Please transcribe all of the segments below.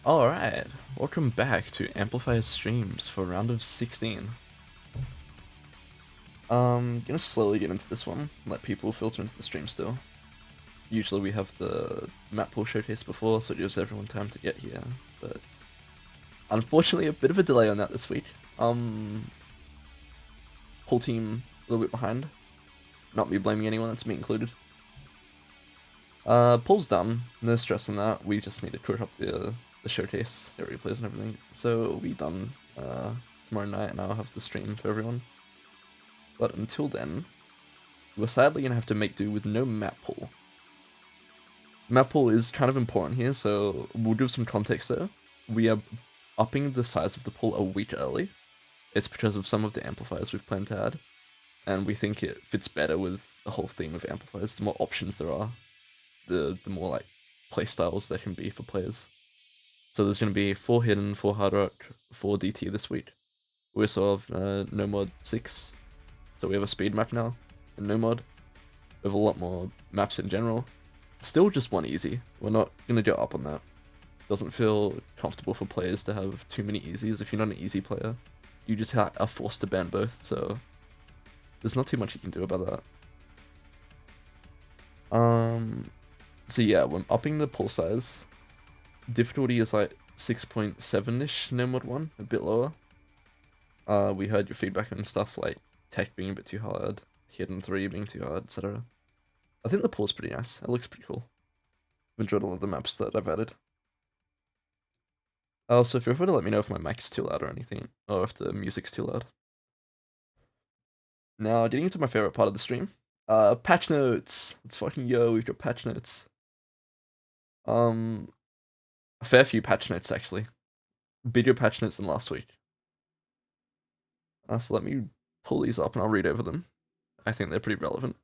Alright, welcome back to Amplifier streams for round of 16. Gonna slowly get into this one, let people filter into the stream still. Usually we have the map pool showcase before, so it gives everyone time to get here, but unfortunately a bit of a delay on that this week. Whole team a little bit behind. Not me blaming anyone, that's me included. Pool's done, no stress on that, we just need to clear up the showcase, get replays and everything. So it'll be done tomorrow night and I'll have the stream for everyone. But until then, we're sadly going to have to make do with no map pool. Map pool is kind of important here, so we'll give some context there. We are upping the size of the pool a week early. It's because of some of the amplifiers we've planned to add, and we think it fits better with the whole theme of amplifiers. The more options there are, the more like playstyles there can be for players. So there's going to be 4 hidden, 4 hard rock, 4 DT this week. We also have no mod 6. So we have a speed map now, and no mod. We have a lot more maps in general. Still just one easy. We're not going to go up on that. Doesn't feel comfortable for players to have too many easies. If you're not an easy player, you just are forced to ban both, so there's not too much you can do about that. So yeah, we're upping the pool size. Difficulty is like 6.7-ish, no mod 1, a bit lower. We heard your feedback and stuff like tech being a bit too hard, hidden 3 being too hard, etc. I think the pool's pretty nice, it looks pretty cool. I've enjoyed a lot of the maps that I've added. Also, feel free to let me know if my mic's too loud or anything, or if the music's too loud. Now, getting into my favorite part of the stream. Patch notes! Let's fucking yo, we've got patch notes. A fair few patch notes, actually. Bigger patch notes than last week. So let me pull these up and I'll read over them. I think they're pretty relevant.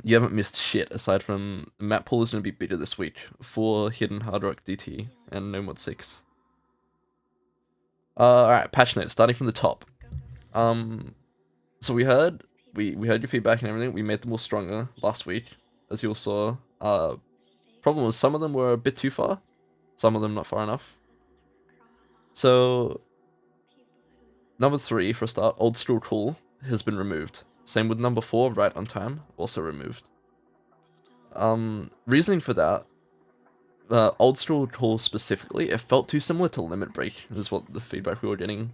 You haven't missed shit aside from the map pool is going to be bigger this week for hidden hard rock DT and no mod 6. Alright, patch notes, starting from the top. So we heard your feedback and everything. We made them all stronger last week, as you all saw. Problem was some of them were a bit too far, some of them not far enough. So number 3 for a start, old school cool has been removed. Same with number 4, right on time, also removed. Reasoning for that, old school cool specifically, it felt too similar to limit break is what the feedback we were getting,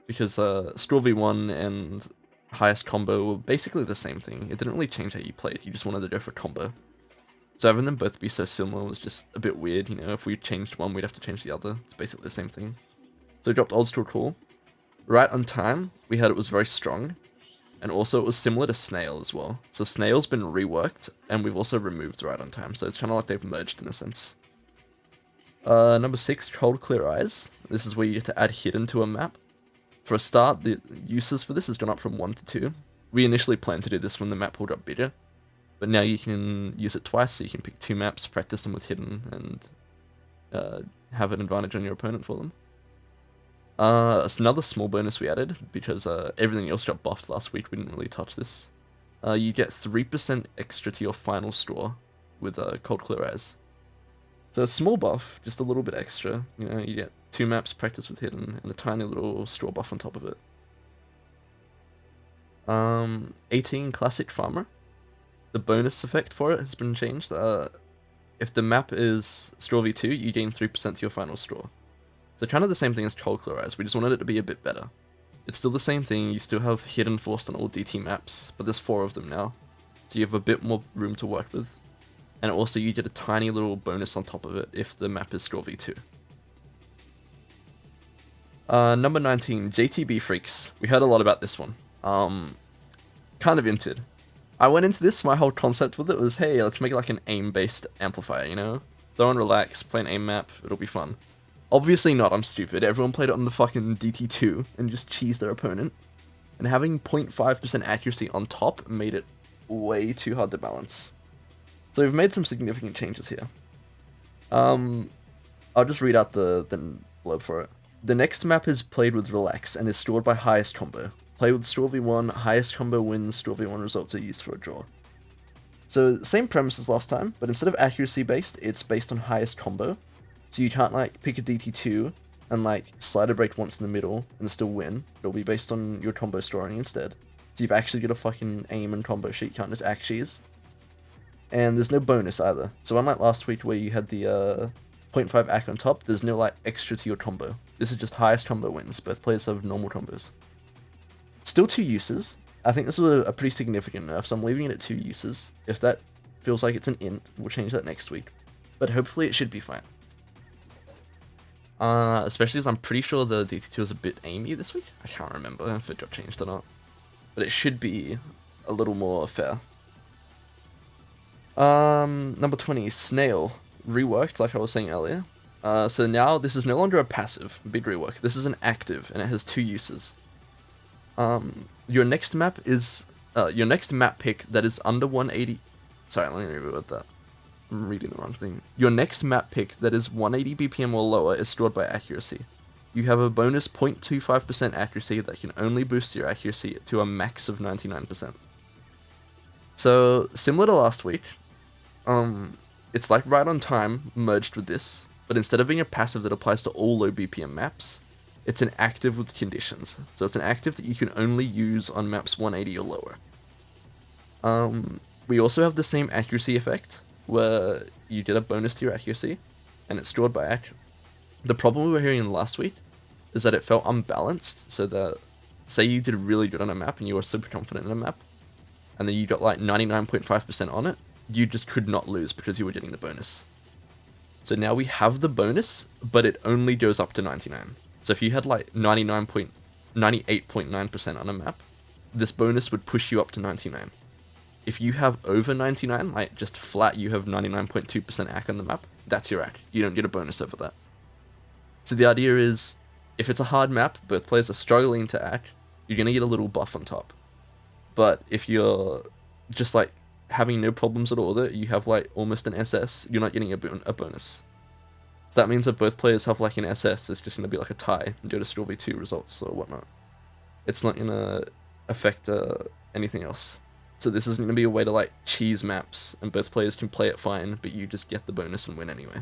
because Straw V1 and highest combo were basically the same thing. It didn't really change how you played, you just wanted to go for combo. So having them both be so similar was just a bit weird, you know, if we changed one, we'd have to change the other. It's basically the same thing. So we dropped old school cool. Right on time, we heard it was very strong, and also it was similar to Snail as well. So Snail's been reworked, and we've also removed right on time, so it's kind of like they've merged in a sense. Number 6, Cold Clear Eyes. This is where you get to add hidden to a map. For a start, the uses for this has gone up from 1 to 2. We initially planned to do this when the map pool got bigger, but now you can use it twice, so you can pick 2 maps, practice them with hidden, and have an advantage on your opponent for them. It's another small bonus we added, because everything else got buffed last week, we didn't really touch this. You get 3% extra to your final straw with Cold Clear Eyes. So a small buff, just a little bit extra, you know, you get 2 maps practice with hidden, and a tiny little straw buff on top of it. 18 Classic Farmer. The bonus effect for it has been changed. If the map is Straw V2, you gain 3% to your final straw. So kind of the same thing as Cold Clear Eyes, we just wanted it to be a bit better. It's still the same thing, you still have hidden forced on all DT maps, but there's 4 of them now. So you have a bit more room to work with. And also you get a tiny little bonus on top of it if the map is Straw V2. Number 19, JTB Freaks. We heard a lot about this one. Kind of inted. I went into this, my whole concept with it was, hey, let's make it like an aim-based amplifier, you know? Throw and relax, play an aim map, it'll be fun. Obviously not, I'm stupid. Everyone played it on the fucking DT2 and just cheesed their opponent. And having 0.5% accuracy on top made it way too hard to balance. So we've made some significant changes here. I'll just read out the blurb for it. The next map is played with relax and is stored by highest combo. Play with Straw V1, highest combo wins, Straw V1 results are used for a draw. So same premise as last time, but instead of accuracy based, it's based on highest combo. So you can't like pick a DT2 and like slider break once in the middle and still win. It'll be based on your combo scoring instead. So you've actually got a fucking aim and combo sheet, you can't just act cheese. And there's no bonus either. So unlike last week where you had the 0.5 act on top, there's no like extra to your combo. This is just highest combo wins. Both players have normal combos. Still 2 uses. I think this was a pretty significant nerf, so I'm leaving it at 2 uses. If that feels like it's an int, we'll change that next week. But hopefully it should be fine. Especially as I'm pretty sure the DT2 is a bit aimy this week. I can't remember if it got changed or not. But it should be a little more fair. Number 20, Snail. Reworked, like I was saying earlier. So now this is no longer a passive, big rework. This is an active, and it has 2 uses. Your next map is, your next map pick that is under 180... Sorry, let me reword that. I'm reading the wrong thing. Your next map pick that is 180 BPM or lower is scored by accuracy. You have a bonus 0.25% accuracy that can only boost your accuracy to a max of 99%. So, similar to last week, it's like Right on Time merged with this, but instead of being a passive that applies to all low BPM maps, it's an active with conditions. So it's an active that you can only use on maps 180 or lower. We also have the same accuracy effect, where you get a bonus to your accuracy, and it's scored by accuracy. The problem we were hearing last week is that it felt unbalanced, so that, say you did really good on a map and you were super confident in a map, and then you got like 99.5% on it, you just could not lose because you were getting the bonus. So now we have the bonus, but it only goes up to 99. So if you had like 98.9% on a map, this bonus would push you up to 99. If you have over 99, like just flat, you have 99.2% AC on the map, that's your AC. You don't get a bonus over that. So the idea is, if it's a hard map, both players are struggling to AC, you're going to get a little buff on top. But if you're just like having no problems at all, that you have like almost an SS, you're not getting a bonus. So that means that both players have like an SS, it's just going to be like a tie and go to Score V2 results or whatnot. It's not going to affect anything else. So this isn't going to be a way to like cheese maps and both players can play it fine, but you just get the bonus and win anyway.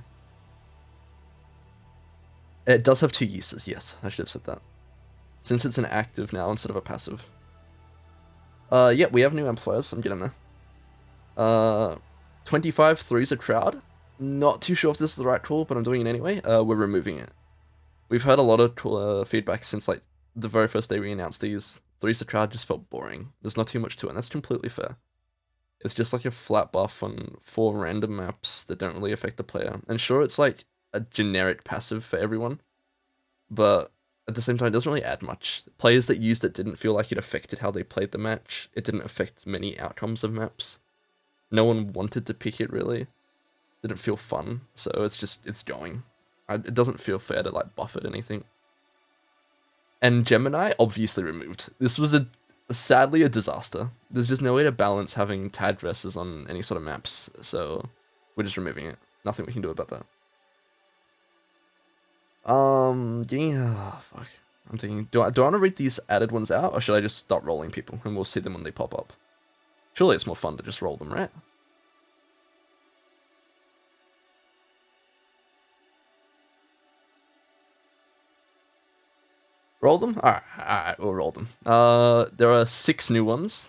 It does have 2 uses, yes, I should have said that. Since it's an active now instead of a passive. Yeah, we have new amplifiers, I'm getting there. 25 threes a crowd. Not too sure if this is the right call, but I'm doing it anyway. We're removing it. We've heard a lot of feedback since like the very first day we announced these. Threes a crowd just felt boring. There's not too much to it, and that's completely fair. It's just like a flat buff on 4 random maps that don't really affect the player. And sure, it's like a generic passive for everyone, but at the same time, it doesn't really add much. Players that used it didn't feel like it affected how they played the match. It didn't affect many outcomes of maps. No one wanted to pick it, really. Didn't feel fun, so it's going. It doesn't feel fair to like buff it anything. And Gemini, obviously removed. This was sadly a disaster. There's just no way to balance having tag dresses on any sort of maps, so we're just removing it. Nothing we can do about that. Fuck. I'm thinking, do I want to read these added ones out, or should I just start rolling people and we'll see them when they pop up? Surely it's more fun to just roll them, right? Roll them? Alright, we'll roll them. There are 6 new ones.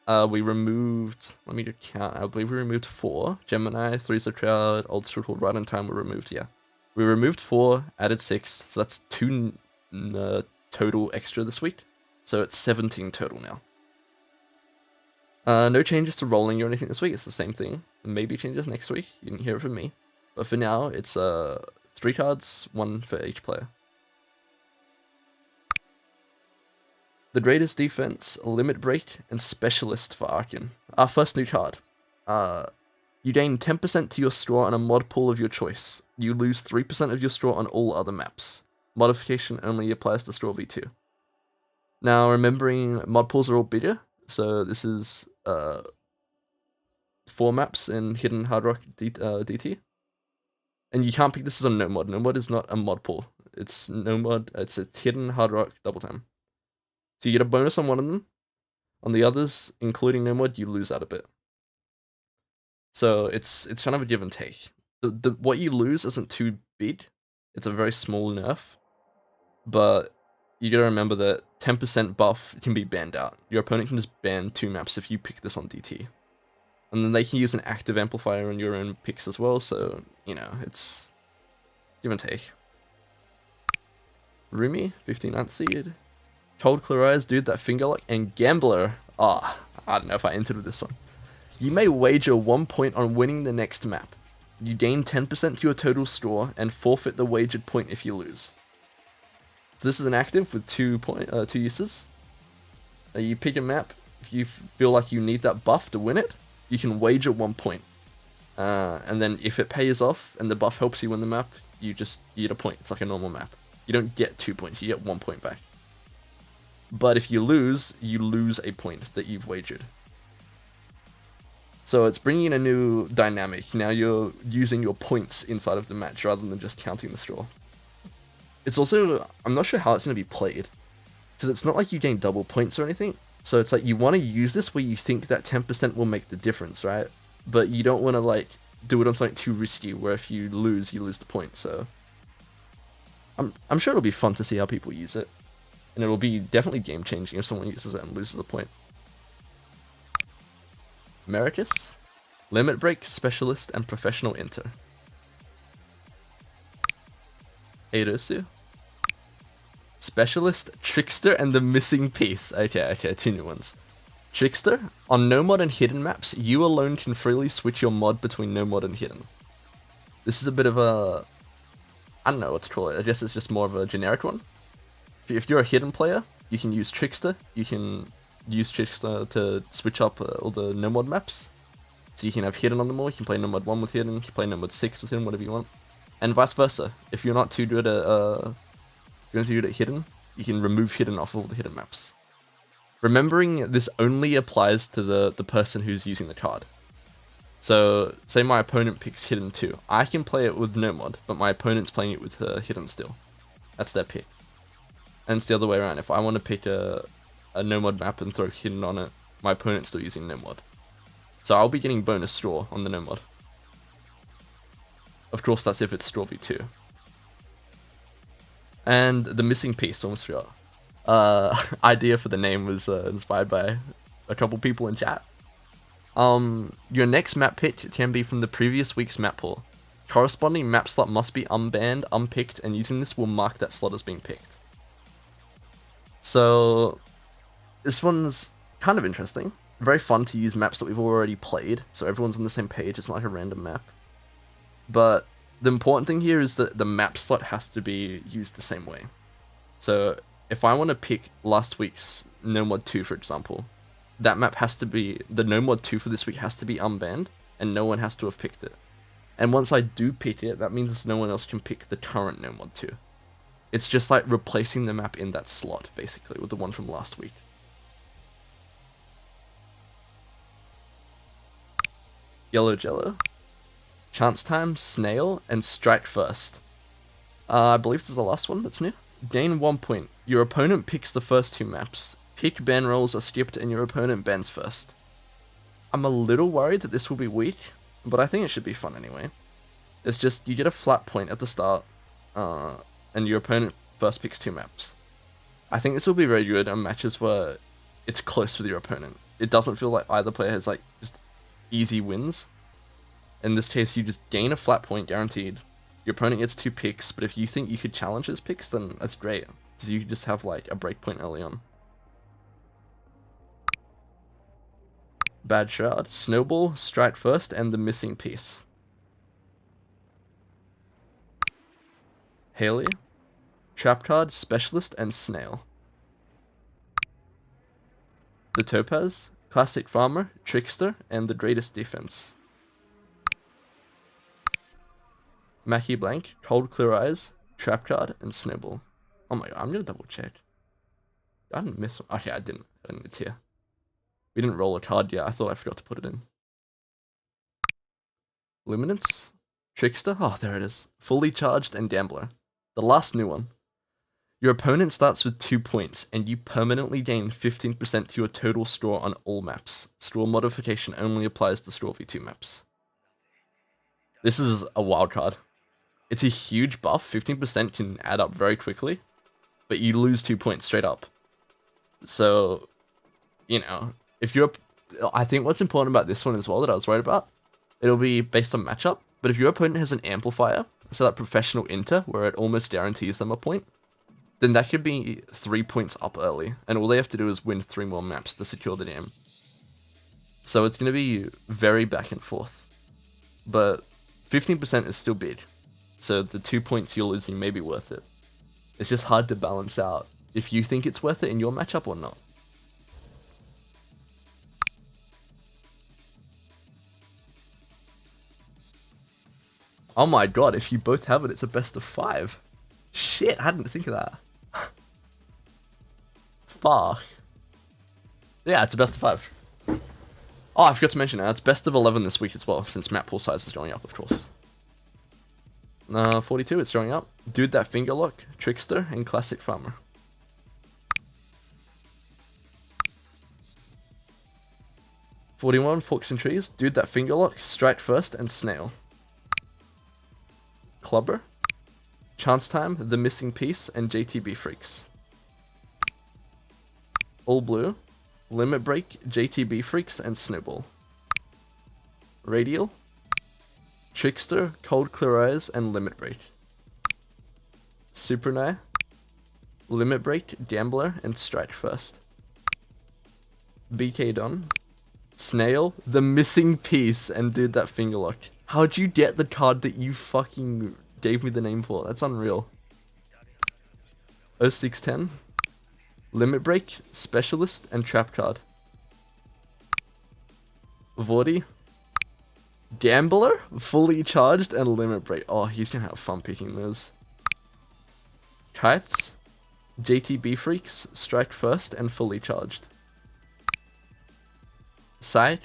We removed, let me just count, I believe we removed 4. Gemini, Three's a Crowd, Old School called Right on Time were removed, yeah. We removed 4, added 6, so that's 2 total extra this week. So it's 17 total now. No changes to rolling or anything this week, it's the same thing. Maybe changes next week, you didn't hear it from me. But for now, it's 3 cards, 1 for each player. The Greatest Defense, Limit Break, and Specialist for Arkin. Our first new card. You gain 10% to your score on a mod pool of your choice. You lose 3% of your score on all other maps. Modification only applies to Score V2. Now, remembering mod pools are all bigger, so this is 4 maps in Hidden Hard Rock DT. And you can't pick this as a no mod. No mod is not a mod pool. It's no mod, it's a Hidden Hard Rock double time. So you get a bonus on one of them. On the others, including no mod, you lose out a bit. So it's kind of a give and take. What you lose isn't too speed. It's a very small nerf, but you gotta remember that 10% buff can be banned out. Your opponent can just ban 2 maps if you pick this on DT. And then they can use an active amplifier on your own picks as well, so, you know, it's give and take. Rumi, 59th seed. Cold Clear Eyes, Dude That Finger Lock, and Gambler. I don't know if I entered with this one. You may wager 1 point on winning the next map. You gain 10% to your total score and forfeit the wagered point if you lose. So this is an active with 2 uses. You pick a map. If you feel like you need that buff to win it, you can wager 1 point. And then if it pays off and the buff helps you win the map, you get a point. It's like a normal map. You don't get 2 points, you get 1 point back. But if you lose a point that you've wagered. So it's bringing in a new dynamic. Now you're using your points inside of the match rather than just counting the straw. It's also, I'm not sure how it's going to be played, because it's not like you gain double points or anything. So it's like you want to use this where you think that 10% will make the difference, right? But you don't want to like do it on something too risky where if you lose the point. So I'm sure it'll be fun to see how people use it. And it'll be definitely game changing if someone uses it and loses a point. Mericus, Limit Break, Specialist, and Professional Inter. Eidosu, Specialist, Trickster, and the Missing Piece. Okay, 2 new ones. Trickster, on no mod and hidden maps, you alone can freely switch your mod between no mod and hidden. This is a bit of a, I don't know what to call it, I guess it's just more of a generic one. If you're a hidden player, you can use Trickster. You can use Trickster to switch up all the no mod maps. So you can have hidden on them all. You can play no mod 1 with hidden. You can play no mod 6 with hidden, whatever you want. And vice versa. If you're not too good at hidden, you can remove hidden off all the hidden maps. Remembering this only applies to the person who's using the card. So say my opponent picks hidden too. I can play it with no mod, but my opponent's playing it with hidden still. That's their pick. And it's the other way around. If I want to pick a no mod map and throw hidden on it, my opponent's still using no mod. So I'll be getting bonus straw on the no mod. Of course, that's if it's straw v2. And the Missing Piece, almost forgot. Idea for the name was inspired by a couple people in chat. Your next map pick can be from the previous week's map pool. Corresponding map slot must be unbanned, unpicked, and using this will mark that slot as being picked. So this one's kind of interesting. Very fun to use maps that we've already played, so everyone's on the same page. It's not like a random map. But the important thing here is that the map slot has to be used the same way. So if I want to pick last week's No Mod 2, for example, that map has to be, the No Mod 2 for this week has to be unbanned, and no one has to have picked it. And once I do pick it, that means no one else can pick the current No Mod 2. It's just like replacing the map in that slot, basically, with the one from last week. Yellow Jello, Chance Time, Snail, and Strike First. I believe this is the last one that's new. Gain 1 point. Your opponent picks the first 2 maps. Pick ban rolls are skipped and your opponent bans first. I'm a little worried that this will be weak, but I think it should be fun anyway. It's just, you get a flat point at the start, and your opponent first picks 2 maps. I think this will be very good on matches where it's close with your opponent. It doesn't feel like either player has like just easy wins. In this case, you just gain a flat point guaranteed. Your opponent gets 2 picks, but if you think you could challenge his picks, then that's great. Because you just have like a break point early on. Bad Shroud, Snowball, Strike First, and the Missing Piece. Haley, Trap Card, Specialist, and Snail. The Topaz, Classic Farmer, Trickster, and the Greatest Defense. Mackie Blank, Cold Clear Eyes, Trap Card, and Snowball. Oh my god, I'm gonna double check. I didn't miss one. Okay, I didn't. It's here. We didn't roll a card yet. I thought I forgot to put it in. Luminance, Trickster. Oh, there it is. Fully Charged and Gambler. The last new one. Your opponent starts with 2 points, and you permanently gain 15% to your total score on all maps. Score modification only applies to Score v2 maps. This is a wild card. It's a huge buff. 15% can add up very quickly, but you lose 2 points straight up. So, you know, if you're... I think what's important about this one as well that I was worried about, it'll be based on matchup, but if your opponent has an amplifier, so that professional inter, where it almost guarantees them a point, then that could be 3 points up early, and all they have to do is win 3 more maps to secure the game. So it's going to be very back and forth. But 15% is still big, so the 2 points you're losing may be worth it. It's just hard to balance out if you think it's worth it in your matchup or not. Oh my god, if you both have it, it's a best of 5. Shit, I didn't think of that. Fuck. Yeah, it's a best of 5. Oh, I forgot to mention it's best of 11 this week as well, since map pool size is going up, of course. 42, it's going up. Dude That Finger Lock, Trickster, and Classic Farmer. $41, Forks and Trees, Dude That Finger Lock, Strike First, and Snail. Clubber, Chance Time, The Missing Piece, and JTB Freaks. All Blue, Limit Break, JTB Freaks, and Snowball. Radial, Trickster, Cold Clear Eyes, and Limit Break. Supernai, Limit Break, Gambler, and Strike First. BK Don, Snail, The Missing Piece, and Dude That Finger Lock. How'd you get the card that you fucking gave me the name for? That's unreal. 0610, Limit Break, Specialist, and Trap Card. Vordy, Gambler, Fully Charged, and Limit Break. Oh, he's gonna have fun picking those. Kites, JTB Freaks, Strike First, and Fully Charged. Sight,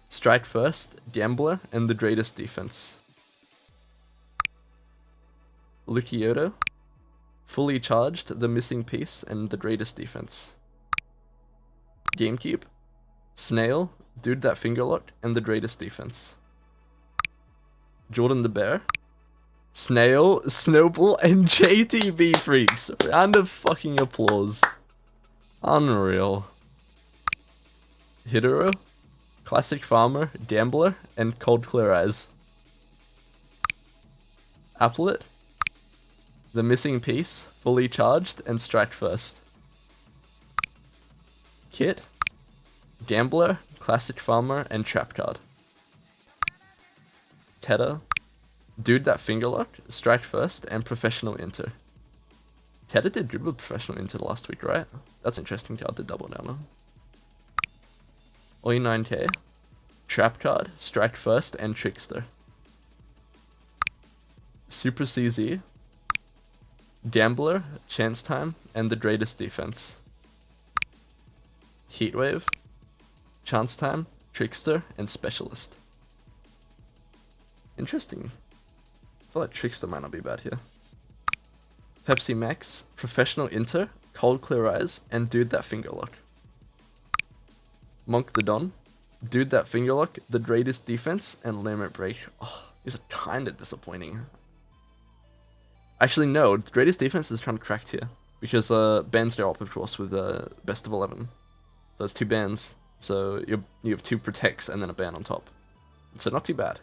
Strike First, Gambler, and the Greatest Defense. Lukioto, Fully Charged, The Missing Piece, and the Greatest Defense. GameCube, Snail, Dude That Finger Lock, and the Greatest Defense. Jordan the Bear, Snail, Snowball, and JTB Freaks. Round of fucking applause. Unreal. Hidoro, Classic Farmer, Gambler, and Cold Clear Eyes. Applet, The Missing Piece, Fully Charged, and Strike First. Kit, Gambler, Classic Farmer, and Trap Card. Teta, Dude That Finger Lock, Strike First, and Professional Inter. Teta did good with Professional Inter last week, right? That's interesting card to double down on. Oi 9K, Trap Card, Strike First, and Trickster. Super CZ, Gambler, Chance Time, and the Greatest Defense. Heatwave, Chance Time, Trickster, and Specialist. Interesting. I feel like Trickster might not be bad here. Pepsi Max, Professional Inter, Cold Clear Eyes, and Dude That Finger Lock. Monk the Don, Dude That Finger Lock, the Greatest Defense, and Limit Break. Oh, these are kinda disappointing. Actually, no, the Greatest Defense is kind of cracked here. Because bans go up, of course, with best of 11. So it's 2 bans. So you have 2 protects and then a ban on top. So not too bad.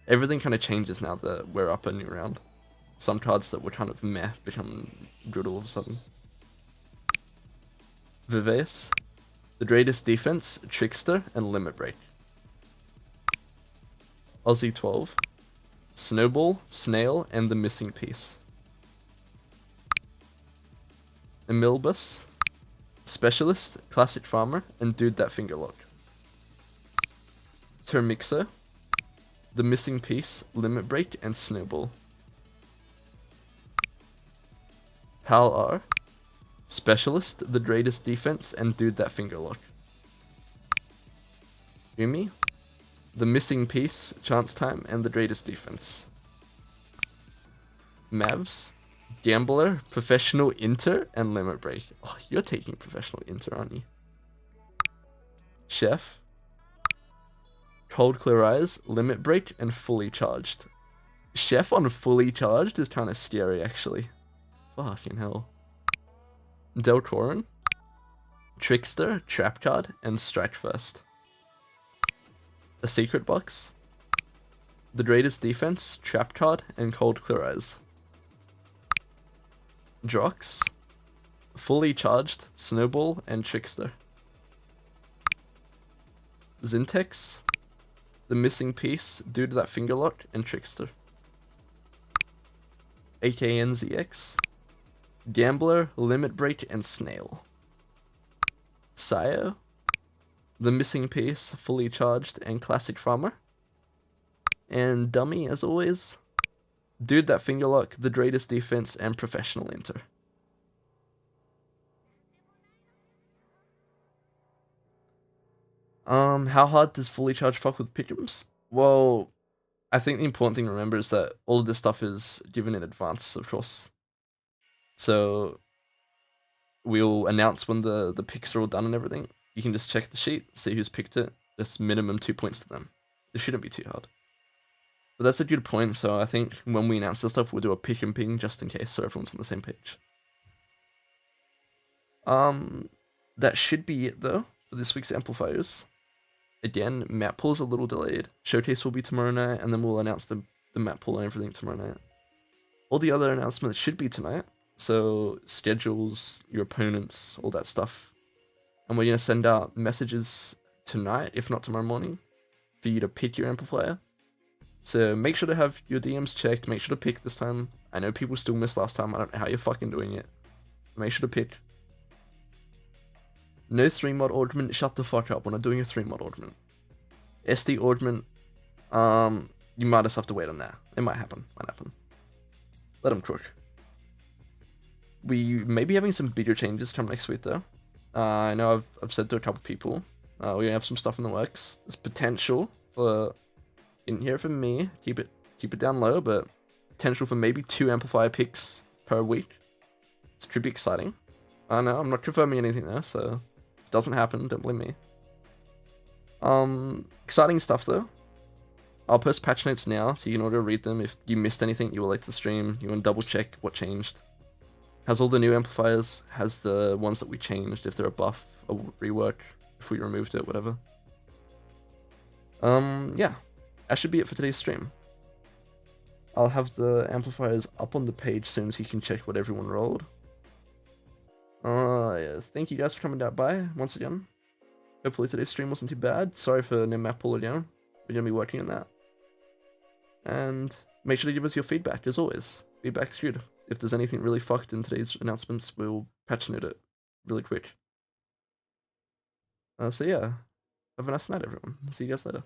Everything kind of changes now that we're up a new round. Some cards that were kind of meh become good all of a sudden. Vivace, the Greatest Defense, Trickster, and Limit Break. Aussie 12, Snowball, Snail, and the Missing Piece. Emilbus, Specialist, Classic Farmer, and Dude That Finger Lock. Termixer, the Missing Piece, Limit Break, and Snowball. Hal R, Specialist, the Greatest Defense, and Dude That Finger Lock. Umi, the Missing Piece, Chance Time, and the Greatest Defense. Mavs, Gambler, Professional Inter, and Limit Break. Oh, you're taking Professional Inter, aren't you? Chef, Cold Clear Eyes, Limit Break, and Fully Charged. Chef on fully charged is kind of scary, actually. Fucking hell. Delcorin, Trickster, Trap Card, and Strike First. A Secret Box, the Greatest Defense, Trap Card, and Cold Clear Eyes. Drox, fully charged, Snowball, and Trickster. Zintex, the Missing Piece, Due to That Finger Lock, and Trickster. ANZT10S, Gambler, Limit Break, and Snail. Sayo, the Missing Piece, fully charged, and Classic Farmer. And Dummy, as always, Dude That Finger Lock, the Greatest Defense, and Professional Enter. How hard does fully charged fuck with pick'ems? Well, I think the important thing to remember is that all of this stuff is given in advance, of course. So we'll announce when the picks are all done and everything. You can just check the sheet, see who's picked it. Just minimum 2 points to them. It shouldn't be too hard. But that's a good point, so I think when we announce this stuff, we'll do a pick and ping just in case, so everyone's on the same page. That should be it though for this week's amplifiers. Again, map pool's a little delayed. Showcase will be tomorrow night, and then we'll announce the map pool and everything tomorrow night. All the other announcements should be tonight, so schedules, your opponents, all that stuff. And we're gonna send out messages tonight, if not tomorrow morning, for you to pick your amplifier. So make sure to have your DMs checked, make sure to pick this time. I know people still missed last time, I don't know how you're fucking doing it. Make sure to pick. No 3-mod ornament, shut the fuck up, we're not doing a 3-mod ornament. SD ornament, you might just have to wait on that. It might happen. Let them cook. We may be having some bigger changes come next week though. I know I've said to a couple people, we're gonna have some stuff in the works. There's potential for, didn't hear it from me, keep it down low, but potential for maybe 2 amplifier picks per week. It could be exciting. I know, I'm not confirming anything there, so if it doesn't happen, don't blame me. Exciting stuff though. I'll post patch notes now, so you can auto read them. If you missed anything, you were late to the stream, you want to double check what changed. Has all the new amplifiers, has the ones that we changed, if they're a buff, a rework, if we removed it, whatever. Yeah, that should be it for today's stream. I'll have the amplifiers up on the page soon so you can check what everyone rolled. Yeah, thank you guys for coming down by once again. Hopefully today's stream wasn't too bad. Sorry for no map pool again. We're gonna be working on that. And make sure to give us your feedback as always. Feedback's good. If there's anything really fucked in today's announcements, we'll patch note it really quick. So yeah, have a nice night everyone. See you guys later.